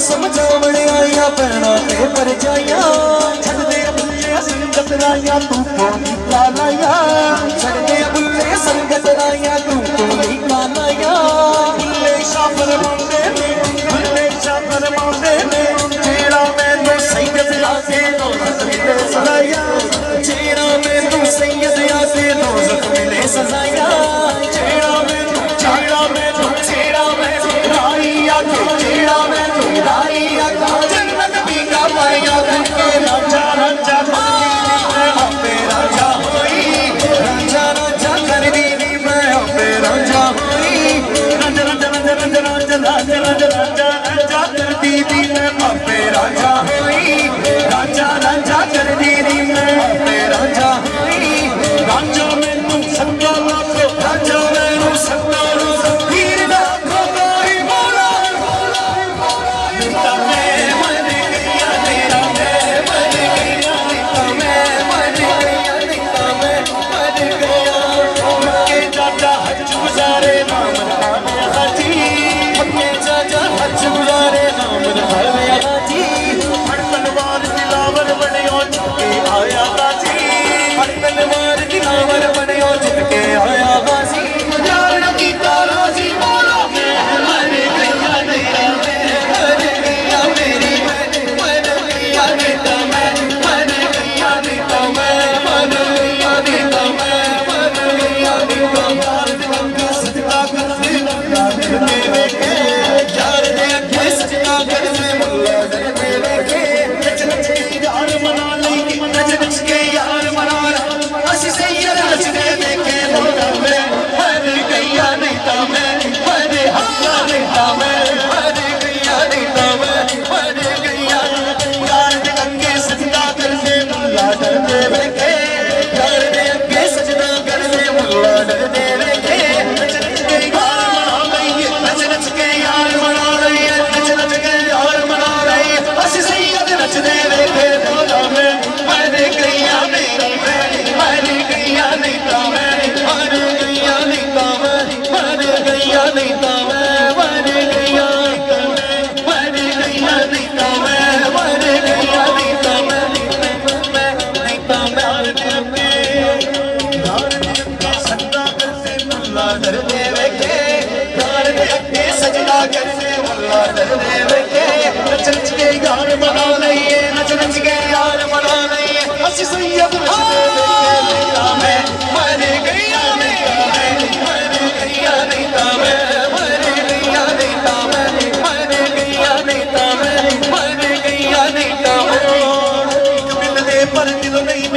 समझावण आईया भैणा ते परजाइयां छड्डदे बुल्ले संगत राइया तू क्यों नीला लाया छड्डदे बुल्ले संगत राइया तू क्यों नीला लाया बुल्ले शाफर मांदे ने बुल्ले शाफर मांदे ने जेड़ा मैनू सैयद आके दोज़ख मिले सजाया जेड़ा मैनू सैयद आके दोज़ख मिले सजाया जेड़ा मैनू राई आके जेड़ा मैनू राई आका जन्नत भी का पाया के राजा राजा मैं आपे राजा होई राजा राजा कर दी मैं आपे राजा होई राजा राजा राजा राजा राजा राजा राजा राजा कर दी मैं आपे राजा होई राजा राजा कर दी मैं आपे राजा होई राजा मैनू सत्ता लाखो राजा मैनू सत्ता हीर लाखो कोई बोला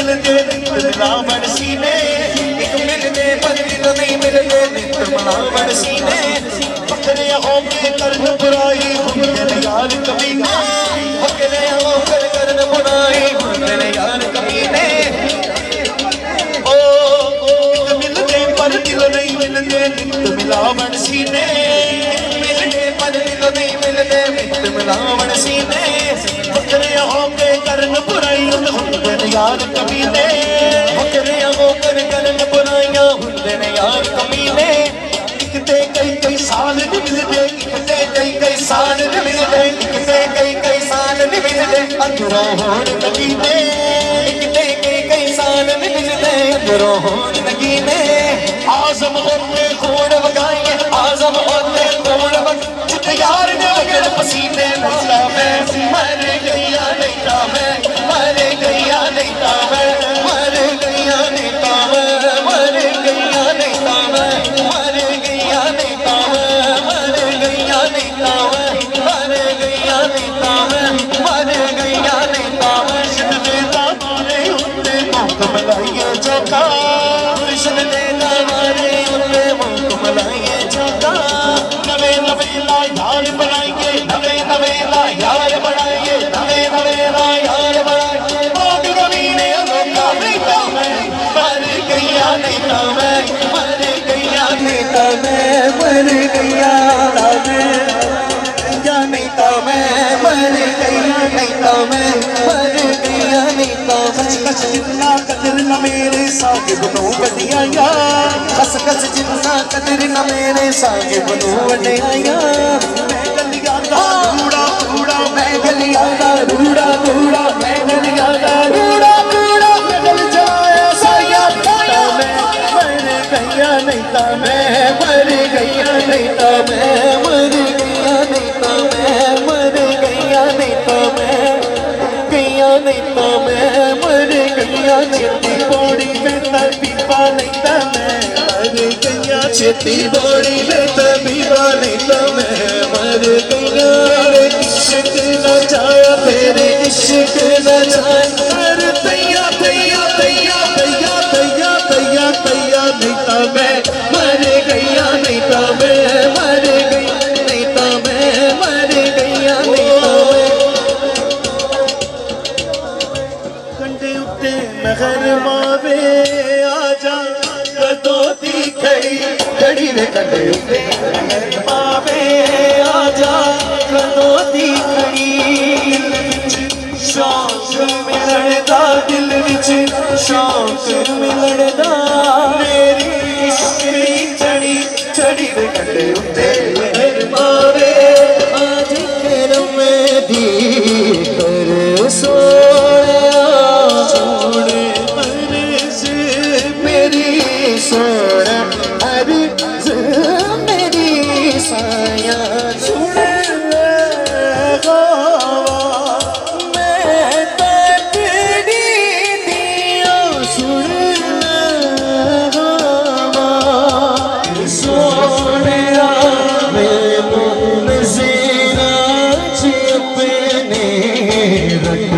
मिलावट सीने एक मिलने पर दिल नहीं मिलने नित मिलावट सीने पकड़े होके करन बुराई हुंदे यार कमीने पकड़े होकर करन बुराई हुंदे यार कमीने ओ एक मिलने पर दिल नहीं मिलने नित मिलावट सीने मिलने पर दिल नहीं मिलने नित मिलावट सीने पकड़े होके करन बुराई हुंदे यार कमीने यार कमीने लिखते कई साल नहीं मिलते लिखते कई साल नहीं मिलते लिखते कई साल नहीं मिलते अंदरों होने नगीने लिखते कई साल नहीं मिलते अंदरों होने नगीने आज़म होते खून बगाएंगे आज़म होते खून बग जित यार ने अगर पसीने मौला मैं मर गया नहीं था मैं मर गया नहीं था मैं मर गया नहीं था मैं मर गया नहीं था मैं मर गया नहीं था मैं मर गया नहीं था मैं मर गया नहीं था मैं मर गया नहीं था मैं शदे मारे उन्ने मुख मलाइए चौका शदे मारे उन्ने मुख मलाइए चौका नवे नवे ला यार बनाएंगे नवे नवे ला यार बनाएंगे नवे नवे ला यार बनाएंगे मोट कमीने रोका नहीं था मैं मर गया नहीं था मैं मर गया नहीं था मैं मर गया नहीं था मैं मर गया नहीं था मैं मर गया नहीं था खस जितना कदर न मेरे साहिब नू वडियाया खस जितना कदर न मेरे साहिब नू वडियाया मैं गलियां दा कूड़ा कूड़ा नलिया दा रूड़ा रूड़ा मैं नलिया दा रूड़ा रूड़ा गल जाया साया साया मैं मर गया नहीं ता मैं मर गया नहीं ता मैं मर गया नहीं ता मैं मर गया नहीं ता मैं गया नहीं ता मैं मर गया छेती पौड़ी में तर पीपा नहीं ता मैं मर गया छेती पौड़ी में तर पीपा नहीं ता मैं मर गया इश्क न जाया तेरे इश्क न जाया कर तैया तैया तैया तैया तैया तैया तैया नहीं ता मैं मर गया नहीं ता मैं मर गया नहीं ता मैं मर गया नहीं ता कंडे उत्ते महर मावे आजा कदों दी खड़ी वे कंडे उत्ते महर मावे आजा कदों दी खड़ी शौक मिलन दा दिल विच शौक मिलन दा मेरी इश्क दी चढ़ी चढ़ी वे कंडे उत्ते महर मावे आज करम दी कर सोया सोने अर्ज़ मेरी सोना अर्ज़ मेरी साया सुन मैं तकड़ी दिया सुन सोने मैनू नज़ीरा च अपने रख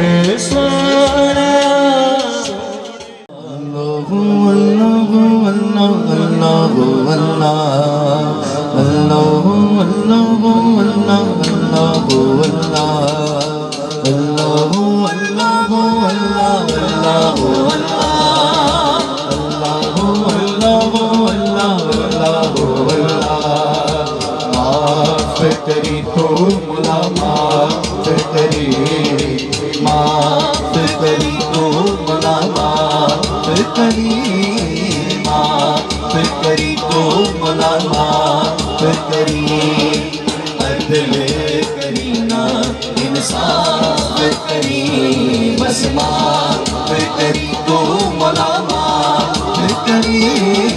सोना करी तो मुला माफ करी माफ करी तो मुला माफ करी माफ करी तो मुला माफ करी अदल करी ना इंसाफ करी बस माफ करी तो मुला माफ करी